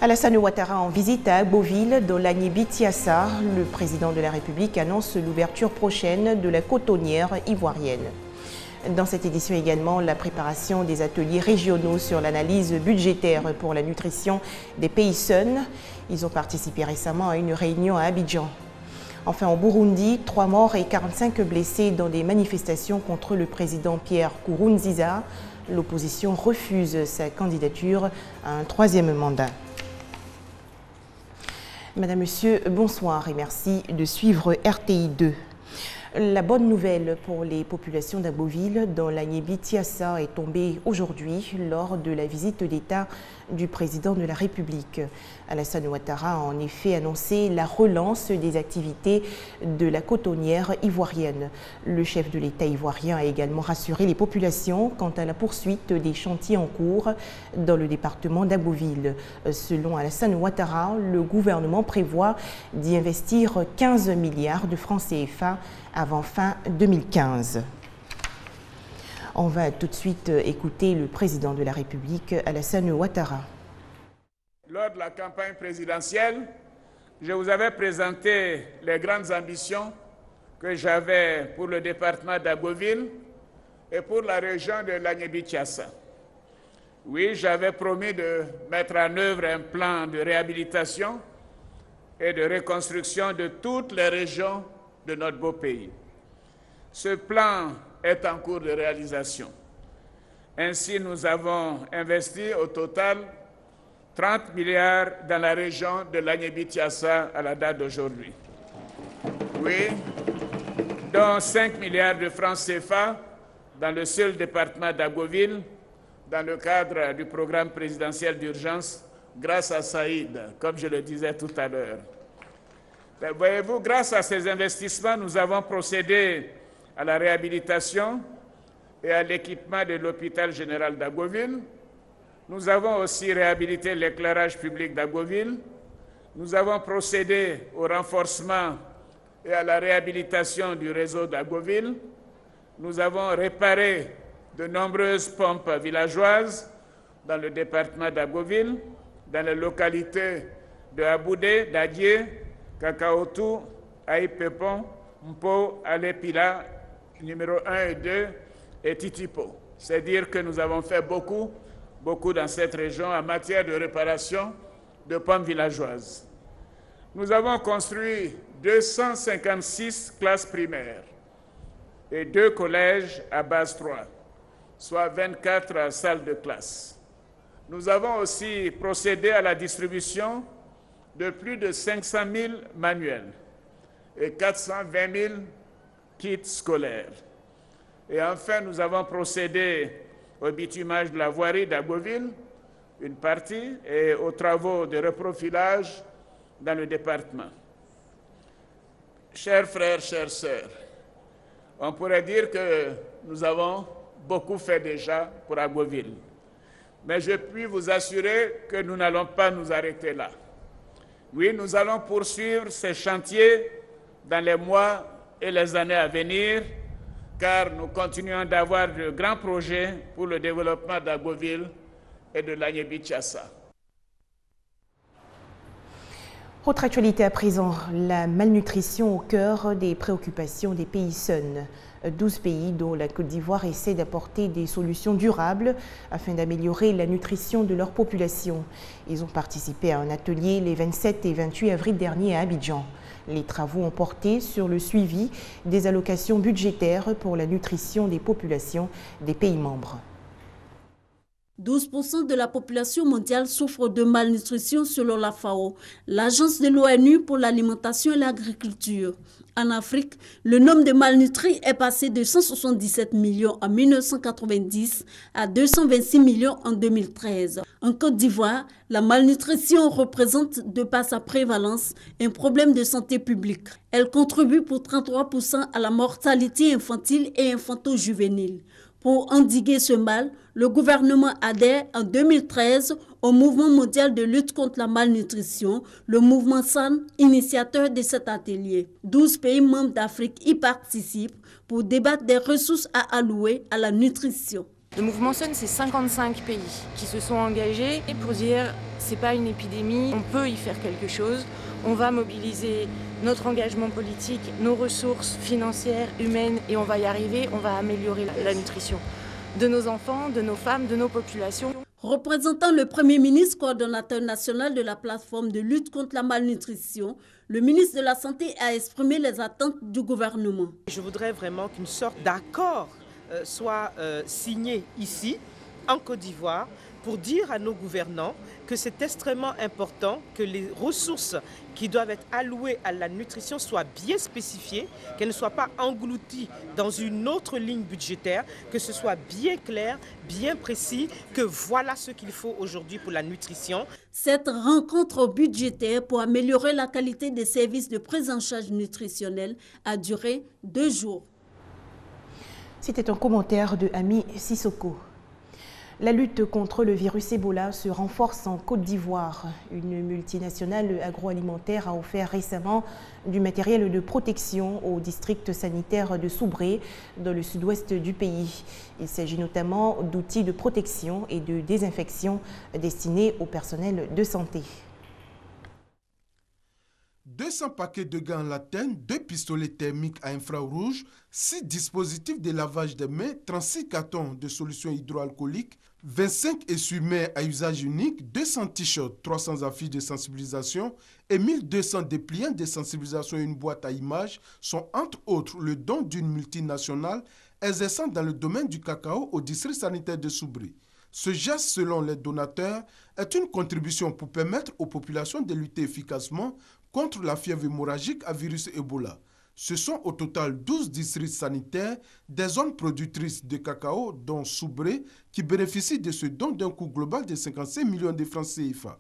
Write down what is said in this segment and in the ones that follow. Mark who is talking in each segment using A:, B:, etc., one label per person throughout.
A: Alassane Ouattara en visite à Agboville, dans l'Agné-Bitsiassa. Le président de la République annonce l'ouverture prochaine de la cotonnière ivoirienne. Dans cette édition également, la préparation des ateliers régionaux sur l'analyse budgétaire pour la nutrition des pays SUN. Ils ont participé récemment à une réunion à Abidjan. Enfin, au Burundi, 3 morts et 45 blessés dans des manifestations contre le président Pierre Nkurunziza. L'opposition refuse sa candidature à un 3e mandat. Madame, Monsieur, bonsoir et merci de suivre RTI 2. La bonne nouvelle pour les populations d'Agboville dans l'Agné-Bitsiassa est tombée aujourd'hui lors de la visite d'État du président de la République. Alassane Ouattara a en effet annoncé la relance des activités de la cotonnière ivoirienne. Le chef de l'État ivoirien a également rassuré les populations quant à la poursuite des chantiers en cours dans le département d'Agboville. Selon Alassane Ouattara, le gouvernement prévoit d'y investir 15 milliards de francs CFA avant fin 2015. On va tout de suite écouter le président de la République, Alassane Ouattara.
B: Lors de la campagne présidentielle, je vous avais présenté les grandes ambitions que j'avais pour le département d'Agboville et pour la région de l'Agné-Bitsiassa. Oui, j'avais promis de mettre en œuvre un plan de réhabilitation et de reconstruction de toutes les régions de notre beau pays. Ce plan est en cours de réalisation. Ainsi, nous avons investi au total 30 milliards dans la région de l'Agné-Bitsiassa à la date d'aujourd'hui. Oui, dont 5 milliards de francs CFA dans le seul département d'Agboville, dans le cadre du programme présidentiel d'urgence, grâce à Saïd, comme je le disais tout à l'heure. Voyez-vous, grâce à ces investissements, nous avons procédé à la réhabilitation et à l'équipement de l'hôpital général d'Agboville. Nous avons aussi réhabilité l'éclairage public d'Agboville. Nous avons procédé au renforcement et à la réhabilitation du réseau d'Agboville. Nous avons réparé de nombreuses pompes villageoises dans le département d'Agboville, dans les localités de Aboudé, Dadié, Kakaotou, Aïpepon, Mpo, Alépila, numéro 1 et 2, et Titipo. C'est dire que nous avons fait beaucoup dans cette région en matière de réparation de pompes villageoises. Nous avons construit 256 classes primaires et 2 collèges à base 3, soit 24 salles de classe. Nous avons aussi procédé à la distribution de plus de 500 000 manuels et 420 000 kits scolaires. Et enfin, nous avons procédé au bitumage de la voirie d'Agboville, une partie, et aux travaux de reprofilage dans le département. Chers frères, chères sœurs, on pourrait dire que nous avons beaucoup fait déjà pour Agboville. Mais je puis vous assurer que nous n'allons pas nous arrêter là. Oui, nous allons poursuivre ces chantiers dans les mois et les années à venir, car nous continuons d'avoir de grands projets pour le développement d'Agboville et de l'Agné-Bitsiassa.
A: Autre actualité à présent, la malnutrition au cœur des préoccupations des pays SUN. 12 pays dont la Côte d'Ivoire essaie d'apporter des solutions durables afin d'améliorer la nutrition de leur population. Ils ont participé à un atelier les 27 et 28 avril dernier à Abidjan. Les travaux ont porté sur le suivi des allocations budgétaires pour la nutrition des populations des pays membres.
C: 12% de la population mondiale souffre de malnutrition selon la FAO, l'agence de l'ONU pour l'alimentation et l'agriculture. En Afrique, le nombre de malnutris est passé de 177 millions en 1990 à 226 millions en 2013. En Côte d'Ivoire, la malnutrition représente, de par sa prévalence, un problème de santé publique. Elle contribue pour 33% à la mortalité infantile et infanto-juvénile. Pour endiguer ce mal, le gouvernement adhère en 2013 au mouvement mondial de lutte contre la malnutrition, le mouvement SAN, initiateur de cet atelier. 12 pays membres d'Afrique y participent pour débattre des ressources à allouer à la nutrition.
D: Le mouvement Sun, c'est 55 pays qui se sont engagés pour dire c'est pas une épidémie, on peut y faire quelque chose. On va mobiliser notre engagement politique, nos ressources financières, humaines, et on va y arriver, on va améliorer la nutrition de nos enfants, de nos femmes, de nos populations.
C: Représentant le Premier ministre, coordonnateur national de la plateforme de lutte contre la malnutrition, le ministre de la Santé a exprimé les attentes du gouvernement.
E: Je voudrais vraiment qu'une sorte d'accord soit signé ici, en Côte d'Ivoire, pour dire à nos gouvernants que c'est extrêmement important que les ressources qui doivent être allouées à la nutrition soient bien spécifiées, qu'elles ne soient pas englouties dans une autre ligne budgétaire, que ce soit bien clair, bien précis, que voilà ce qu'il faut aujourd'hui pour la nutrition.
C: Cette rencontre budgétaire pour améliorer la qualité des services de prise en charge nutritionnelle a duré 2 jours.
A: C'était un commentaire de Ami Sissoko. La lutte contre le virus Ebola se renforce en Côte d'Ivoire. Une multinationale agroalimentaire a offert récemment du matériel de protection au district sanitaire de Soubré, dans le sud-ouest du pays. Il s'agit notamment d'outils de protection et de désinfection destinés au personnel de santé.
F: 200 paquets de gants en latène, 2 pistolets thermiques à infrarouge, 6 dispositifs de lavage des mains, 36 cartons de solutions hydroalcooliques, 25 essuie-mains à usage unique, 200 t-shirts, 300 affiches de sensibilisation et 1200 dépliants de sensibilisation et une boîte à images sont entre autres le don d'une multinationale exerçant dans le domaine du cacao au district sanitaire de Soubré. Ce geste, selon les donateurs, est une contribution pour permettre aux populations de lutter efficacement contre la fièvre hémorragique à virus Ebola. Ce sont au total 12 districts sanitaires des zones productrices de cacao, dont Soubré, qui bénéficient de ce don d'un coût global de 55 millions de francs CFA.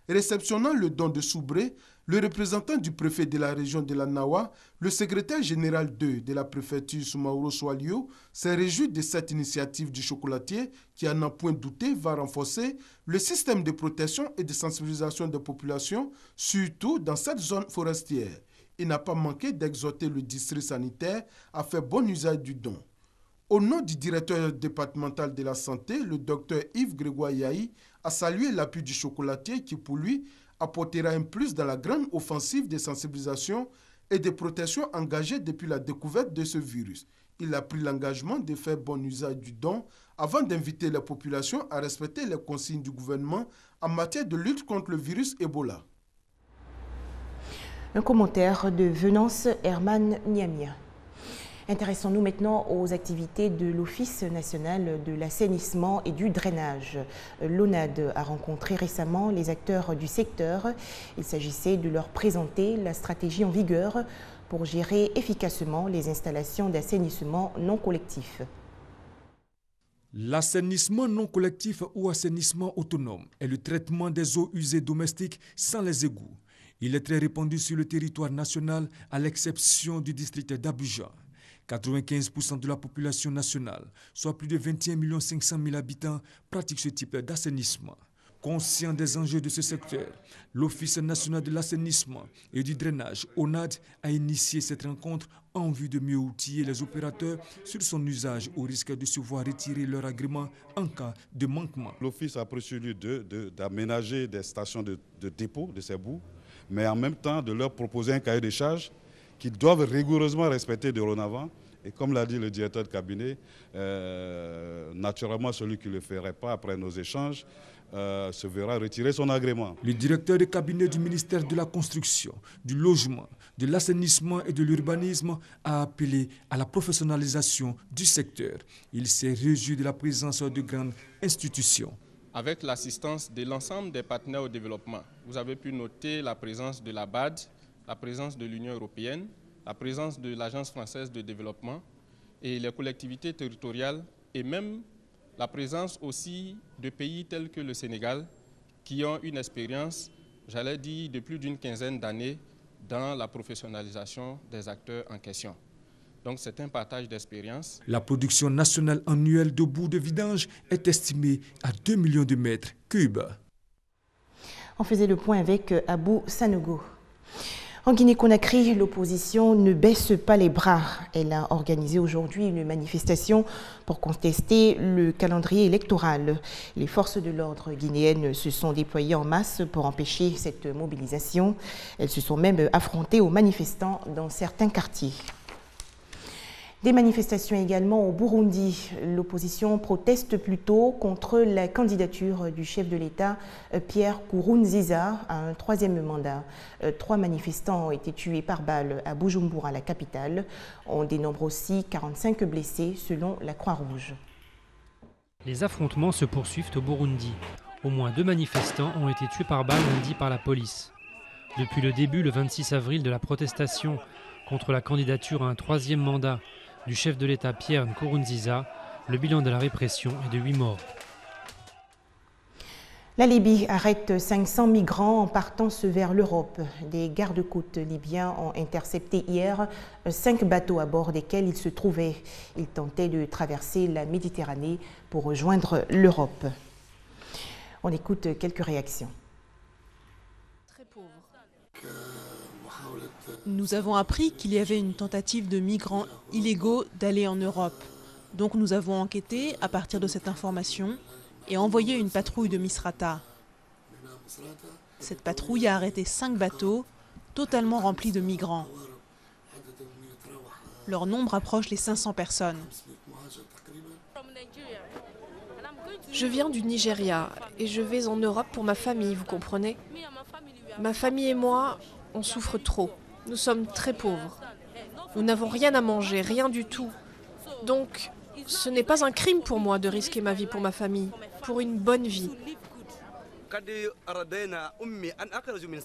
F: Réceptionnant le don de Soubré, le représentant du préfet de la région de la Nawa, le secrétaire général 2 de la préfecture Soumaoro Soalio, s'est réjoui de cette initiative du chocolatier qui, à n'en point douté, va renforcer le système de protection et de sensibilisation des populations, surtout dans cette zone forestière. Il n'a pas manqué d'exhorter le district sanitaire à faire bon usage du don. Au nom du directeur départemental de la santé, le docteur Yves Grégoire Yahi a salué l'appui du chocolatier qui, pour lui, apportera un plus dans la grande offensive de sensibilisation et de protection engagée depuis la découverte de ce virus. Il a pris l'engagement de faire bon usage du don avant d'inviter la population à respecter les consignes du gouvernement en matière de lutte contre le virus Ebola.
A: Un commentaire de Venance Herman Niamia. Intéressons-nous maintenant aux activités de l'Office national de l'assainissement et du drainage. L'ONAD a rencontré récemment les acteurs du secteur. Il s'agissait de leur présenter la stratégie en vigueur pour gérer efficacement les installations d'assainissement non collectif.
G: L'assainissement non collectif ou assainissement autonome est le traitement des eaux usées domestiques sans les égouts. Il est très répandu sur le territoire national à l'exception du district d'Abidjan. 95% de la population nationale, soit plus de 21 500 000 habitants, pratiquent ce type d'assainissement. Conscient des enjeux de ce secteur, l'Office national de l'assainissement et du drainage, ONAD, a initié cette rencontre en vue de mieux outiller les opérateurs sur son usage au risque de se voir retirer leur agrément en cas de manquement.
H: L'Office a procédé d'aménager des stations de dépôt de ces boues, mais en même temps de leur proposer un cahier de charges qu'ils doivent rigoureusement respecter dorénavant. Et comme l'a dit le directeur de cabinet, naturellement celui qui ne le ferait pas après nos échanges se verra retirer son agrément.
G: Le directeur de cabinet du ministère de la Construction, du Logement, de l'Assainissement et de l'Urbanisme a appelé à la professionnalisation du secteur. Il s'est réjoui de la présence de grandes institutions.
I: Avec l'assistance de l'ensemble des partenaires au développement, vous avez pu noter la présence de la BAD, la présence de l'Union européenne, la présence de l'Agence française de développement et les collectivités territoriales et même la présence aussi de pays tels que le Sénégal qui ont une expérience, j'allais dire, de plus d'une quinzaine d'années dans la professionnalisation des acteurs en question. Donc c'est un partage d'expérience.
G: La production nationale annuelle de boues de vidange est estimée à 2 millions de mètres cubes.
A: On faisait le point avec Abou Sanogo. En Guinée-Conakry, l'opposition ne baisse pas les bras. Elle a organisé aujourd'hui une manifestation pour contester le calendrier électoral. Les forces de l'ordre guinéennes se sont déployées en masse pour empêcher cette mobilisation. Elles se sont même affrontées aux manifestants dans certains quartiers. Des manifestations également au Burundi. L'opposition proteste plutôt contre la candidature du chef de l'État, Pierre Nkurunziza, à un troisième mandat. 3 manifestants ont été tués par balle à Bujumbura, la capitale. On dénombre aussi 45 blessés selon la Croix-Rouge.
J: Les affrontements se poursuivent au Burundi. Au moins 2 manifestants ont été tués par balle lundi par la police. Depuis le début, le 26 avril, de la protestation contre la candidature à un troisième mandat du chef de l'État Pierre Nkurunziza, le bilan de la répression est de 8 morts.
A: La Libye arrête 500 migrants en partance vers l'Europe. Des gardes-côtes libyens ont intercepté hier 5 bateaux à bord desquels ils se trouvaient. Ils tentaient de traverser la Méditerranée pour rejoindre l'Europe. On écoute quelques réactions.
K: Nous avons appris qu'il y avait une tentative de migrants illégaux d'aller en Europe. Donc nous avons enquêté à partir de cette information et envoyé une patrouille de Misrata. Cette patrouille a arrêté 5 bateaux totalement remplis de migrants. Leur nombre approche les 500 personnes.
L: Je viens du Nigeria et je vais en Europe pour ma famille, vous comprenez? Ma famille et moi, on souffre trop. Nous sommes très pauvres. Nous n'avons rien à manger, rien du tout. Donc, ce n'est pas un crime pour moi de risquer ma vie pour ma famille, pour une bonne vie.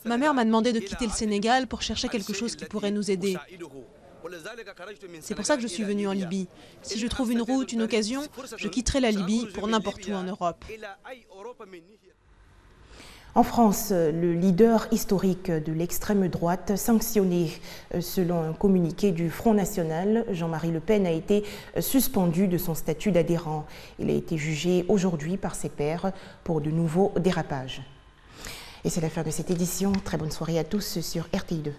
K: Ma mère m'a demandé de quitter le Sénégal pour chercher quelque chose qui pourrait nous aider. C'est pour ça que je suis venue en Libye. Si je trouve une route, une occasion, je quitterai la Libye pour n'importe où en Europe.
A: En France, le leader historique de l'extrême droite, sanctionné selon un communiqué du Front National, Jean-Marie Le Pen, a été suspendu de son statut d'adhérent. Il a été jugé aujourd'hui par ses pairs pour de nouveaux dérapages. Et c'est la fin de cette édition. Très bonne soirée à tous sur RTI2.